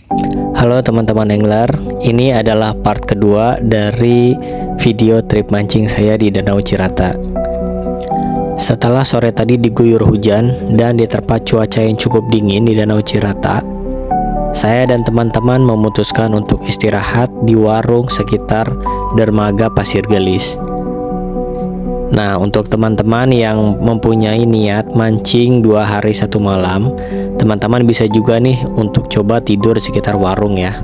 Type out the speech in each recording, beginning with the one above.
Halo teman-teman angler, ini adalah part kedua dari video trip mancing saya di Danau Cirata. Setelah sore tadi diguyur hujan dan diterpa cuaca yang cukup dingin di Danau Cirata, saya dan teman-teman memutuskan untuk istirahat di warung sekitar dermaga Pasir Gelis. Nah, untuk teman-teman yang mempunyai niat mancing 2 hari 1 malam, teman-teman bisa juga nih untuk coba tidur di sekitar warung ya.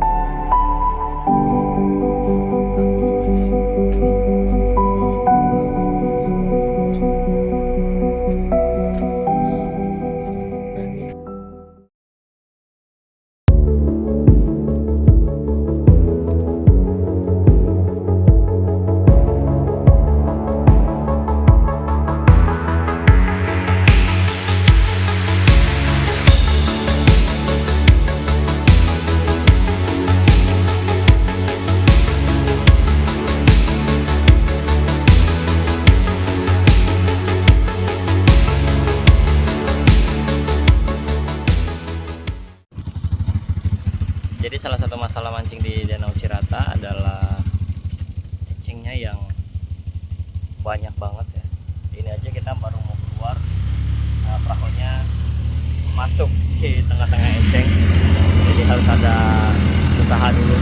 Jadi salah satu masalah mancing di Danau Cirata adalah ecengnya yang banyak banget ya. Ini aja kita baru mau keluar, perahunya masuk di tengah-tengah eceng. Jadi harus ada usaha dulu.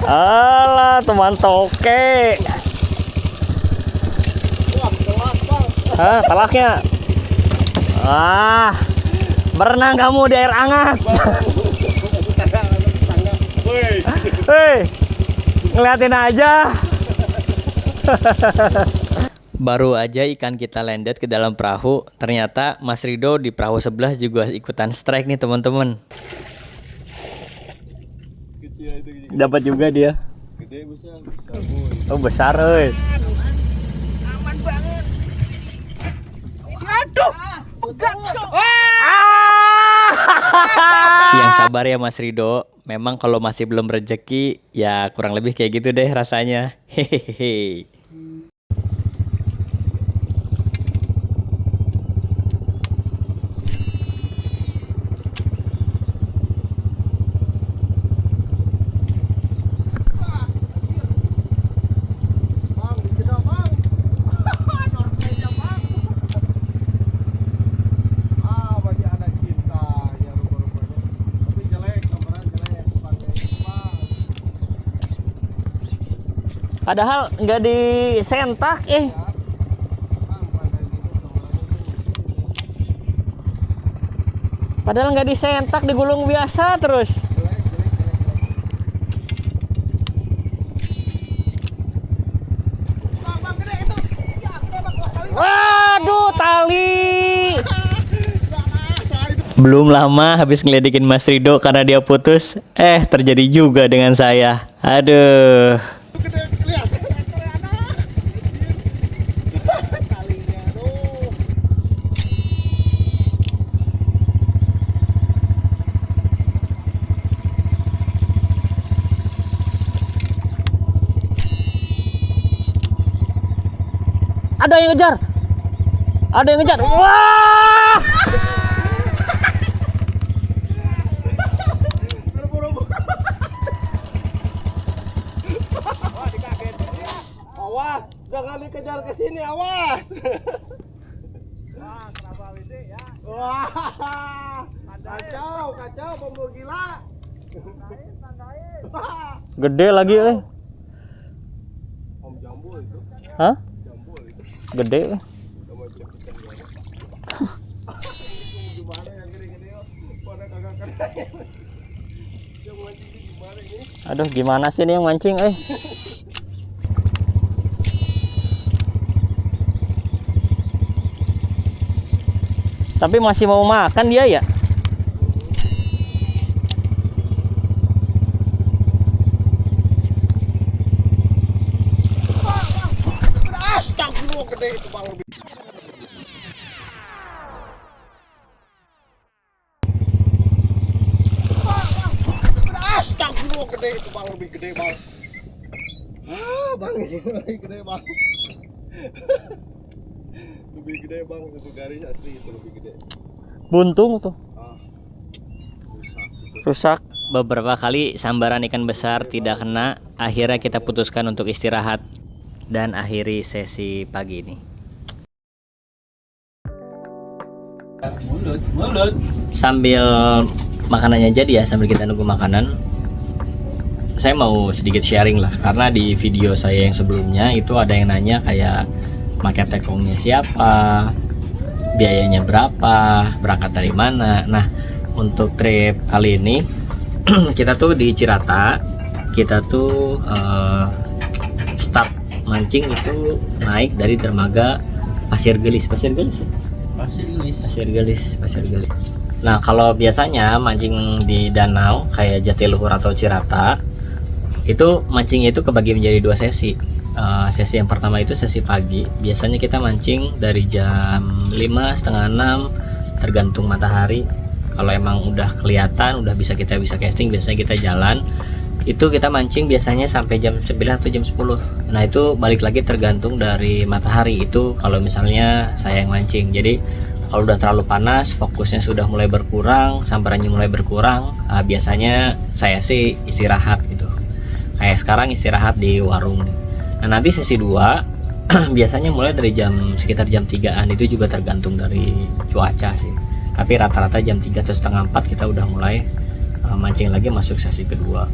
Alah, teman toke. Hah, telaknya. Berenang kamu di air hangat. Hei, ngeliatin aja. Baru aja ikan kita landed ke dalam perahu, ternyata Mas Rido di perahu sebelah juga ikutan strike nih teman-teman. Dapat juga dia. Gede besar. Oh besar, euy. Aman banget. Aduh, pegat. Yang sabar ya Mas Rido. Memang kalau masih belum rezeki, ya kurang lebih kayak gitu deh rasanya. Hehehe. Padahal nggak disentak, Padahal nggak disentak, digulung biasa terus. Waduh, tali. Belum lama habis ngeledekin Mas Rido karena dia putus, terjadi juga dengan saya. Aduh. Ada yang ngejar. Ada yang ngejar. Wah! Awas, jangan dikejar ke sini, awas. Wah, kenapa ini ya? Wah, kacau, pembawa gila. Tandain. Gede lagi, Om Jambul itu. Hah? Jambul itu. Gede. Sama jepitan gua. Gimana yang gede-gede? Pada kagak keren. Dia mau Aduh, gimana sih ini yang mancing, Tapi masih mau makan dia ya? Astagfirullah, gede itu bang. Astagfirullah, gede itu bang, lebih gede bang. Bang ini lebih gede bang. Lebih gede bang, satu garis asli itu lebih gede. Buntung tuh. Rusak. Rusak. Beberapa kali sambaran ikan besar tidak kena, akhirnya kita putuskan untuk istirahat dan akhiri sesi pagi ini. Mulut. Sambil makanannya jadi ya, sambil kita nunggu makanan, saya mau sedikit sharing lah, karena di video saya yang sebelumnya itu ada yang nanya kayak pakai tekongnya siapa, biayanya berapa, berangkat dari mana. Nah, untuk trip kali ini kita tuh di Cirata, kita tuh start mancing itu naik dari dermaga Pasir Gelis. Nah, kalau biasanya mancing di danau kayak Jatiluhur atau Cirata, itu mancingnya itu kebagi menjadi dua sesi. Sesi yang pertama itu sesi pagi. Biasanya kita mancing dari jam 5, setengah 6, tergantung matahari. Kalau emang udah kelihatan, udah bisa casting, biasanya kita jalan. Itu kita mancing biasanya sampai jam 9 atau jam 10. Nah, itu balik lagi tergantung dari matahari. Itu kalau misalnya saya yang mancing. Jadi kalau udah terlalu panas, fokusnya sudah mulai berkurang, sambarannya mulai berkurang, biasanya saya sih istirahat gitu. Kayak sekarang istirahat di warung. Nah, nanti sesi 2 biasanya mulai dari sekitar jam 3-an, itu juga tergantung dari cuaca sih. Tapi rata-rata jam 3 atau setengah 4 kita udah mulai mancing lagi, masuk sesi kedua.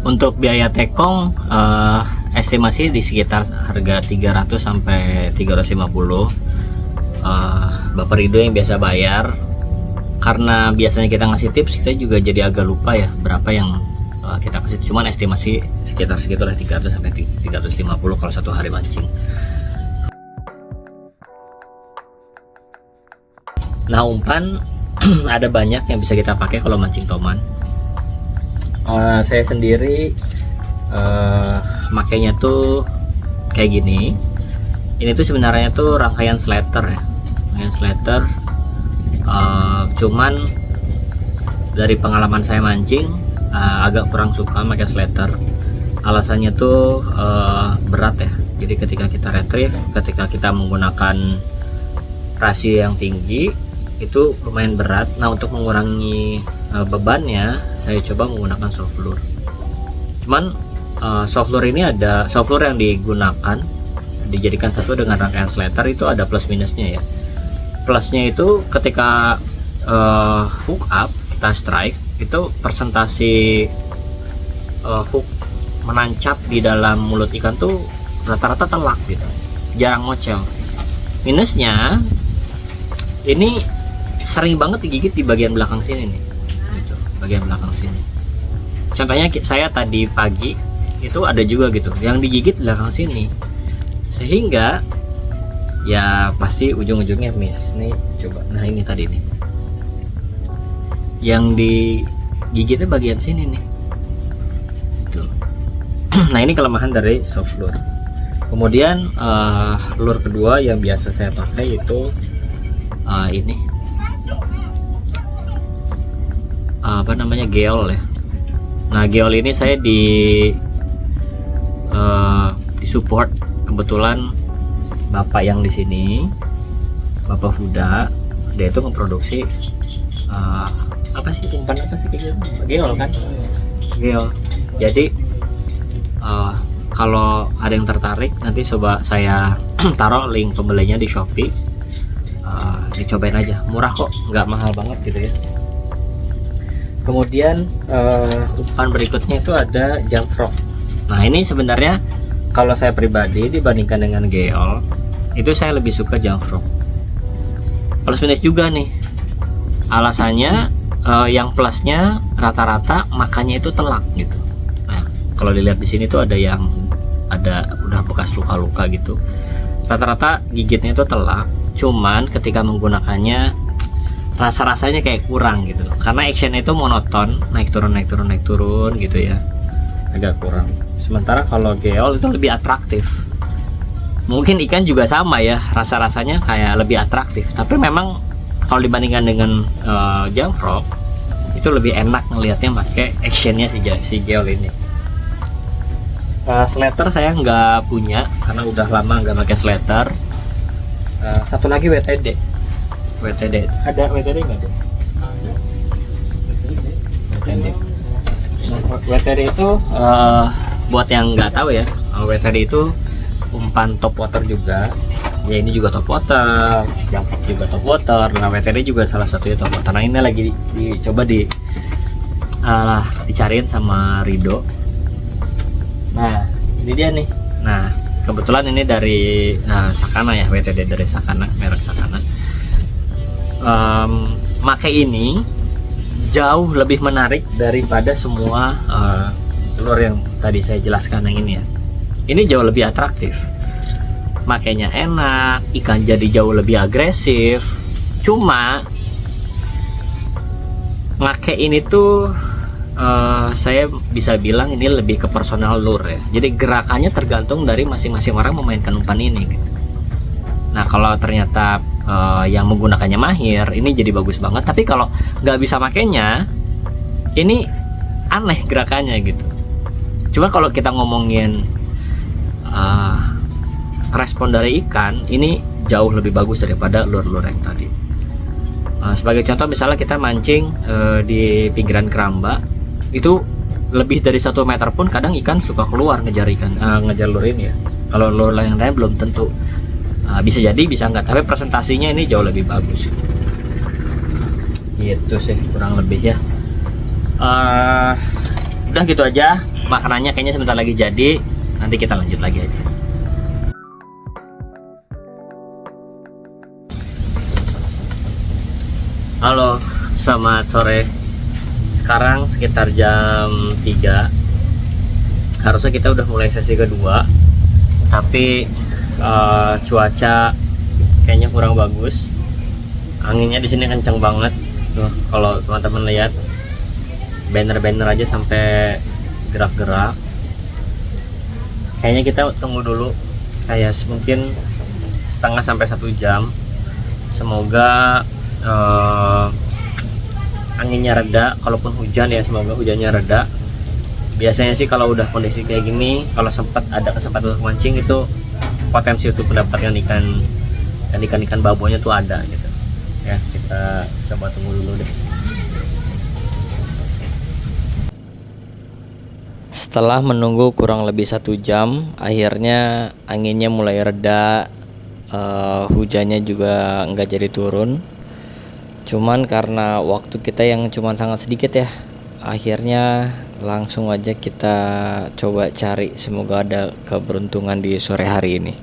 Untuk biaya tekong estimasi di sekitar harga 300 sampai 350. Bapak Rido yang biasa bayar. Karena biasanya kita ngasih tips, kita juga jadi agak lupa ya berapa yang kita kasih. Cuman estimasi sekitar segitulah, 300 sampai 350 kalau satu hari mancing. Nah, umpan ada banyak yang bisa kita pakai kalau mancing toman. Saya sendiri makainya tuh kayak gini. Ini tuh sebenarnya tuh rangkaian slater ya, rangkaian slater. Cuman dari pengalaman saya mancing agak kurang suka pakai slater. Alasannya tuh berat ya. Jadi ketika kita retrieve, ketika kita menggunakan rasio yang tinggi, itu lumayan berat. Nah, untuk mengurangi bebannya, saya coba menggunakan soft lure. Cuman soft lure ini ada soft lure yang digunakan dijadikan satu dengan rangkaian slater, itu ada plus minusnya ya. Plusnya itu ketika hook up, kita strike, itu persentase hook menancap di dalam mulut ikan tuh rata-rata telak gitu, jarang ngocel. Minusnya ini sering banget digigit di bagian belakang sini nih, gitu, bagian belakang sini. Contohnya saya tadi pagi itu ada juga gitu yang digigit belakang sini, sehingga ya pasti ujung-ujungnya miss. Nih coba, nah ini tadi nih yang digigitnya bagian sini nih, itu. Nah, ini kelemahan dari soft lure. Kemudian lure kedua yang biasa saya pakai itu ini apa namanya, geol ya. Nah, geol ini saya di support kebetulan bapak yang di sini, Bapak Fuda, dia itu memproduksi apa sih, umpan apa sih kayak gitu, geol kan, geol. Jadi kalau ada yang tertarik, nanti coba saya taruh link pembelinya di Shopee. Dicobain aja, murah kok, nggak mahal banget gitu ya. Kemudian umpan berikutnya itu ada jump frog. Nah, ini sebenarnya kalau saya pribadi dibandingkan dengan geol, itu saya lebih suka jump frog. Plus minus juga nih, Alasannya yang plusnya rata-rata makannya itu telak gitu. Nah, kalau dilihat di sini tuh ada udah bekas luka-luka gitu. Rata-rata gigitnya itu telak. Cuman ketika menggunakannya rasa-rasanya kayak kurang gitu. Karena actionnya itu monoton, naik turun gitu ya. Agak kurang. Sementara kalau geol itu lebih atraktif. Mungkin ikan juga sama ya, rasa-rasanya kayak lebih atraktif. Tapi memang kalau dibandingkan dengan jamfrog itu lebih enak ngelihatnya pakai actionnya si geol ini. Slater saya nggak punya karena udah lama nggak pakai slater. Satu lagi WTD ada WTD nggak tuh? WTD. Nah, WTD itu buat yang nggak tahu ya, WTD itu umpan top water juga. Ya ini juga top water, jamfrog juga top water, nah WTD juga salah satunya top water. Nah ini lagi dicoba dicariin sama Rido. Nah ini dia nih. Nah kebetulan ini dari Sakana ya, WTD dari Sakana, merek Sakana. Make ini jauh lebih menarik daripada semua lure yang tadi saya jelaskan yang ini ya. Ini jauh lebih atraktif. Makanya enak, ikan jadi jauh lebih agresif. Cuma make ini tuh saya bisa bilang ini lebih ke personal lure ya. Jadi gerakannya tergantung dari masing-masing orang memainkan umpan ini gitu. Nah kalau ternyata yang menggunakannya mahir, ini jadi bagus banget. Tapi kalau nggak bisa makainya, ini aneh gerakannya gitu. Cuma kalau kita ngomongin respon dari ikan, ini jauh lebih bagus daripada lure-lure yang tadi. Sebagai contoh misalnya kita mancing di pinggiran keramba, itu lebih dari 1 meter pun kadang ikan suka keluar ngejar lure ini ya. Kalau lure yang lain belum tentu. Bisa jadi bisa enggak, tapi presentasinya ini jauh lebih bagus gitu sih kurang lebih ya. Udah gitu aja, makanannya kayaknya sebentar lagi jadi, nanti kita lanjut lagi aja. Halo, selamat sore. Sekarang sekitar jam 3. Harusnya kita udah mulai sesi kedua, tapi cuaca kayaknya kurang bagus. Anginnya di sini kencang banget. Tuh, kalau teman-teman lihat banner-banner aja sampai gerak-gerak. Kayaknya kita tunggu dulu, kayak mungkin setengah sampai 1 jam. Semoga anginnya reda, kalaupun hujan ya semoga hujannya reda. Biasanya sih kalau udah kondisi kayak gini, kalau sempat ada kesempatan untuk mancing, itu potensi untuk mendapatkan ikan babonya tuh ada gitu ya. Kita coba tunggu dulu deh. Setelah menunggu kurang lebih 1 jam, akhirnya anginnya mulai reda, hujannya juga nggak jadi turun. Cuman karena waktu kita yang cuman sangat sedikit ya, akhirnya langsung aja kita coba cari, semoga ada keberuntungan di sore hari ini.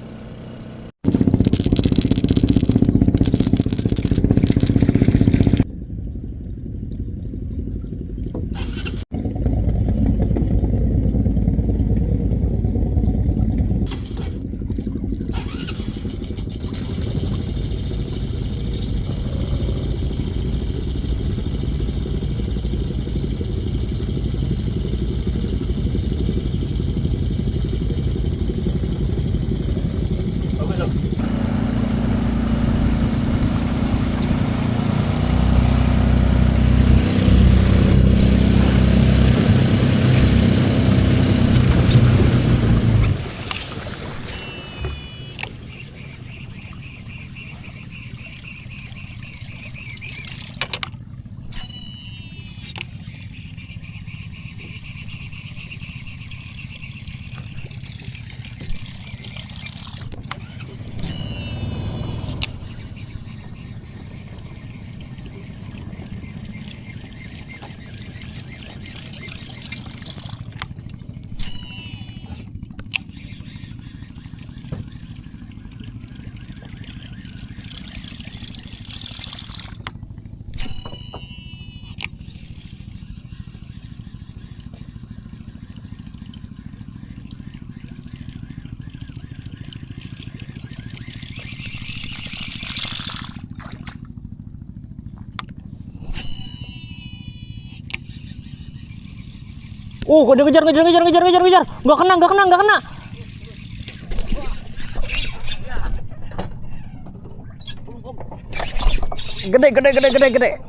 Nggak kena. Gede.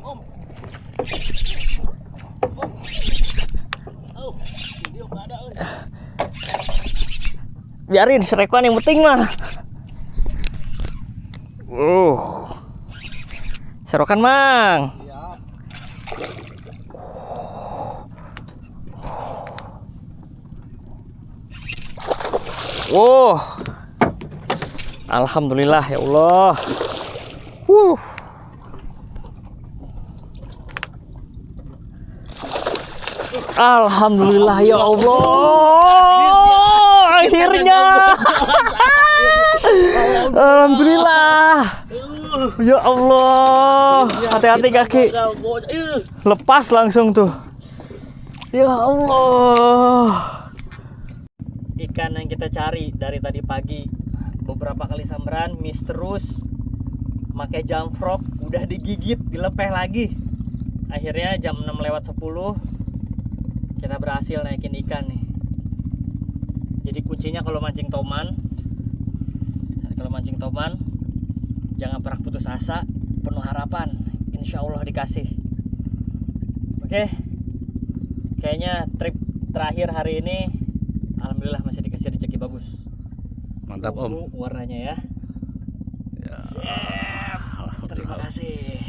Biarin serekuan yang penting mah. Serokan mang. Alhamdulillah ya Allah. Alhamdulillah ya Allah. Akhirnya. Alhamdulillah. Ya Allah. Hati-hati kaki. Lepas langsung tuh. Ya Allah. Ikan yang kita cari dari tadi pagi, beberapa kali sambaran miss terus. Pakai jump frog, udah digigit, dilepeh lagi. Akhirnya jam 6:10 kita berhasil naikin ikan nih. Jadi kuncinya kalau mancing toman, jangan pernah putus asa, penuh harapan, insya Allah dikasih. Oke, kayaknya trip terakhir hari ini, alhamdulillah masih dikasih rezeki bagus. Mantap Om. Warnanya ya. Siap. Terima kasih.